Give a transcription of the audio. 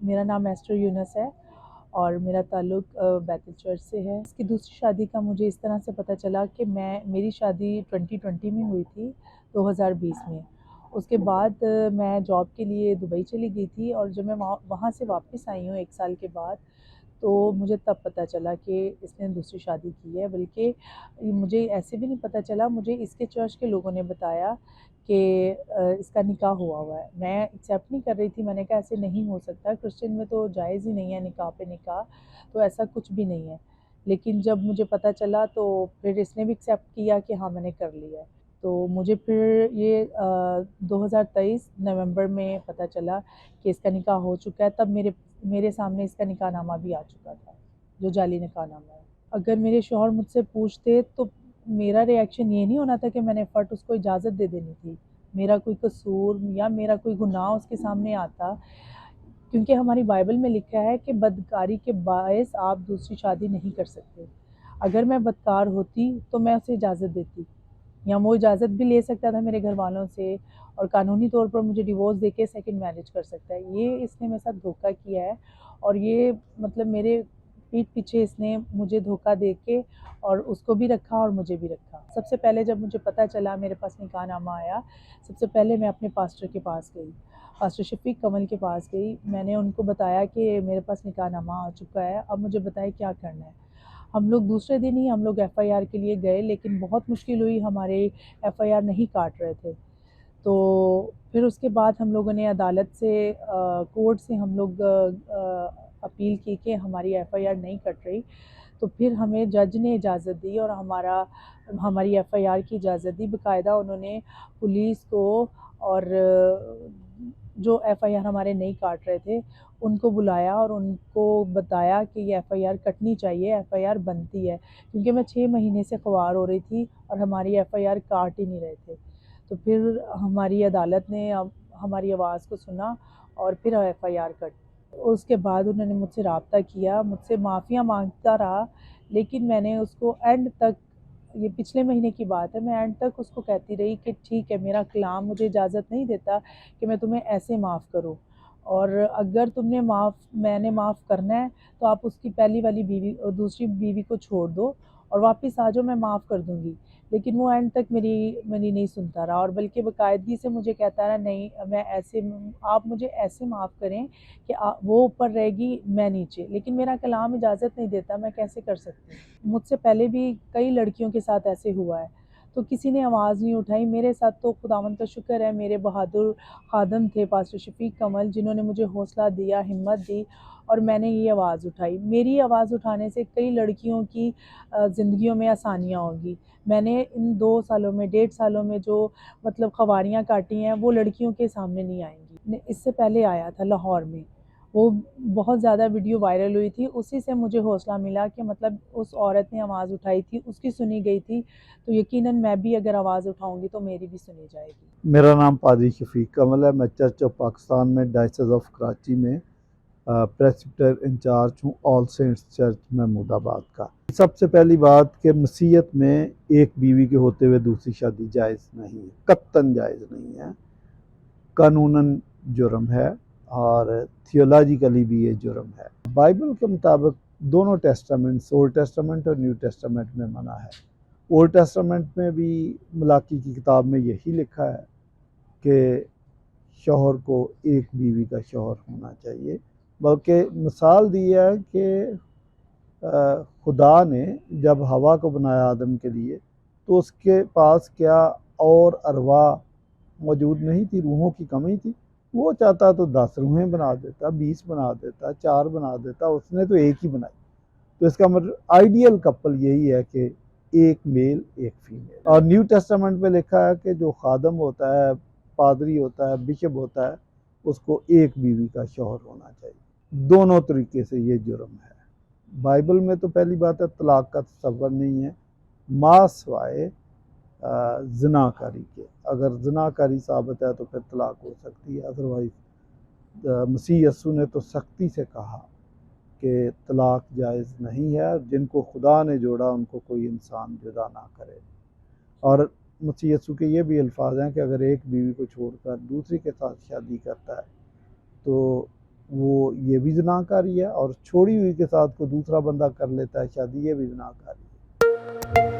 میرا نام ایسٹر یونس ہے اور میرا تعلق بیتل چرچ سے ہے۔ اس کی دوسری شادی کا مجھے اس طرح سے پتہ چلا کہ میری شادی 2020 میں ہوئی تھی، 2020 میں۔ اس کے بعد میں جاب کے لیے دبئی چلی گئی تھی، اور جب میں وہاں سے واپس آئی ہوں 1 سال کے بعد، تو مجھے تب پتہ چلا کہ اس نے دوسری شادی کی ہے۔ بلکہ مجھے ایسے بھی نہیں پتہ چلا، مجھے اس کے چرچ کے لوگوں نے بتایا کہ اس کا نکاح ہوا ہے۔ میں ایکسیپٹ نہیں کر رہی تھی، میں نے کہا ایسے نہیں ہو سکتا، کرسچن میں تو جائز ہی نہیں ہے نکاح پہ نکاح، تو ایسا کچھ بھی نہیں ہے۔ لیکن جب مجھے پتہ چلا تو پھر اس نے بھی ایکسیپٹ کیا کہ ہاں میں نے کر لیا ہے۔ تو مجھے پھر یہ 2023 نومبر میں پتہ چلا کہ اس کا نکاح ہو چکا ہے۔ تب میرے سامنے اس کا نکاح نامہ بھی آ چکا تھا، جو جعلی نکاح نامہ ہے۔ اگر میرے شوہر مجھ سے پوچھتے تو میرا ریئیکشن یہ نہیں ہونا تھا کہ میں نے فٹ اس کو اجازت دے دینی تھی، میرا کوئی قصور یا میرا کوئی گناہ اس کے سامنے آتا، کیونکہ ہماری بائبل میں لکھا ہے کہ بدکاری کے باعث آپ دوسری شادی نہیں کر سکتے۔ اگر میں بدکار ہوتی تو میں اسے اجازت دیتی، یا وہ اجازت بھی لے سکتا تھا میرے گھر والوں سے، اور قانونی طور پر مجھے ڈیورس دے کے سیکنڈ میرج کر سکتا ہے۔ یہ اس نے میرے ساتھ دھوکہ کیا ہے، اور یہ مطلب میرے پیٹھ پیچھے اس نے مجھے دھوکہ دے کے اور اس کو بھی رکھا اور مجھے بھی رکھا۔ سب سے پہلے جب مجھے پتہ چلا، میرے پاس نکاح نامہ آیا، سب سے پہلے میں اپنے پاسٹر کے پاس گئی، پاسٹر شفیق کمل کے پاس گئی۔ میں نے ان کو بتایا کہ میرے پاس نکاح نامہ آ چکا ہے، اب مجھے بتائے کیا کرنا ہے۔ ہم لوگ دوسرے دن ہی ہم لوگ ایف آئی آر کے لیے گئے، لیکن بہت مشکل ہوئی، ہمارے ایف آئی آر نہیں کاٹ رہے تھے۔ تو پھر اس کے بعد ہم لوگوں نے عدالت سے، کورٹ سے ہم لوگ اپیل کی کہ ہماری ایف آئی آر نہیں کٹ رہی۔ تو پھر ہمیں جج نے اجازت دی اور ہماری ایف آئی آر کی اجازت دی۔ باقاعدہ انہوں نے پولیس کو اور جو ایف آئی آر ہمارے نہیں کاٹ رہے تھے ان کو بلایا اور ان کو بتایا کہ یہ ایف آئی آر کٹنی چاہیے، ایف آئی آر بنتی ہے، کیونکہ میں 6 مہینے سے خوار ہو رہی تھی اور ہماری ایف آئی آر کاٹ ہی نہیں رہے تھے۔ تو پھر ہماری عدالت نے ہماری آواز کو سنا اور پھر ایف آئی آر کٹ۔ اس کے بعد انہوں نے مجھ سے رابطہ کیا، مجھ سے معافیاں مانگتا رہا، لیکن میں نے اس کو اینڈ تک، یہ پچھلے مہینے کی بات ہے، میں اینڈ تک اس کو کہتی رہی کہ ٹھیک ہے، میرا کلام مجھے اجازت نہیں دیتا کہ میں تمہیں ایسے معاف کروں، اور اگر میں نے معاف کرنا ہے تو آپ اس کی پہلی والی بیوی اور دوسری بیوی کو چھوڑ دو اور واپس آ جاؤ، میں معاف کر دوں گی۔ لیکن وہ اینڈ تک میری نہیں سنتا رہا، اور بلکہ باقاعدگی سے مجھے کہتا رہا نہیں، آپ مجھے ایسے معاف کریں کہ وہ اوپر رہے گی میں نیچے، لیکن میرا کلام اجازت نہیں دیتا، میں کیسے کر سکتی ہوں؟ مجھ سے پہلے بھی کئی لڑکیوں کے ساتھ ایسے ہوا ہے، تو کسی نے آواز نہیں اٹھائی۔ میرے ساتھ تو خداوند کا شکر ہے، میرے بہادر خادم تھے پاسٹر شفیق کمل، جنہوں نے مجھے حوصلہ دیا، ہمت دی، اور میں نے یہ آواز اٹھائی۔ میری آواز اٹھانے سے کئی لڑکیوں کی زندگیوں میں آسانیاں ہوں گی۔ میں نے ان 2 سالوں میں، 1.5 سالوں میں جو مطلب خواریاں کاٹی ہیں، وہ لڑکیوں کے سامنے نہیں آئیں گی۔ اس سے پہلے آیا تھا لاہور میں، وہ بہت زیادہ ویڈیو وائرل ہوئی تھی، اسی سے مجھے حوصلہ ملا کہ مطلب اس عورت نے آواز اٹھائی تھی، اس کی سنی گئی تھی، تو یقیناً میں بھی اگر آواز اٹھاؤں گی تو میری بھی سنی جائے گی۔ میرا نام پادری شفیق کمل ہے، میں چرچ آف پاکستان میں ڈائسس آف کراچی میں پریسبٹر انچارج ہوں، آل سینٹس چرچ محمود آباد کا۔ سب سے پہلی بات کہ مسیحیت میں ایک بیوی کے ہوتے ہوئے دوسری شادی جائز نہیں ہے، قطعاً جائز نہیں ہے، قانوناً جرم ہے، اور تھیولوجیکلی بھی یہ جرم ہے۔ بائبل کے مطابق دونوں ٹیسٹامنٹس، اولڈ ٹیسٹامنٹ اور نیو ٹیسٹامنٹ میں منع ہے۔ اولڈ ٹیسٹامنٹ میں بھی ملاکی کی کتاب میں یہی لکھا ہے کہ شوہر کو ایک بیوی کا شوہر ہونا چاہیے، بلکہ مثال دی ہے کہ خدا نے جب ہوا کو بنایا آدم کے لیے تو اس کے پاس کیا اور ارواح موجود نہیں تھی، روحوں کی کمی تھی۔ وہ چاہتا تو 10 روحیں بنا دیتا، 20 بنا دیتا، 4 بنا دیتا، اس نے تو ایک ہی بنائی۔ تو اس کا مطلب آئیڈیل کپل یہی ہے کہ ایک میل ایک فیمیل۔ اور نیو ٹیسٹامنٹ میں لکھا ہے کہ جو خادم ہوتا ہے، پادری ہوتا ہے، بشپ ہوتا ہے، اس کو ایک بیوی کا شوہر ہونا چاہیے۔ دونوں طریقے سے یہ جرم ہے۔ بائبل میں تو پہلی بات ہے طلاق کا تصور نہیں ہے، ما سوائے زنا کاری کے۔ اگر زنا کاری ثابت ہے تو پھر طلاق ہو سکتی ہے، ادروائز مسیح یسوع نے تو سختی سے کہا کہ طلاق جائز نہیں ہے، جن کو خدا نے جوڑا ان کو کوئی انسان جدا نہ کرے۔ اور مسیح یسوع کے یہ بھی الفاظ ہیں کہ اگر ایک بیوی کو چھوڑ کر دوسری کے ساتھ شادی کرتا ہے تو وہ یہ بھی زناکاری ہے، اور چھوڑی ہوئی کے ساتھ کوئی دوسرا بندہ کر لیتا ہے شادی، یہ بھی زناکاری ہے۔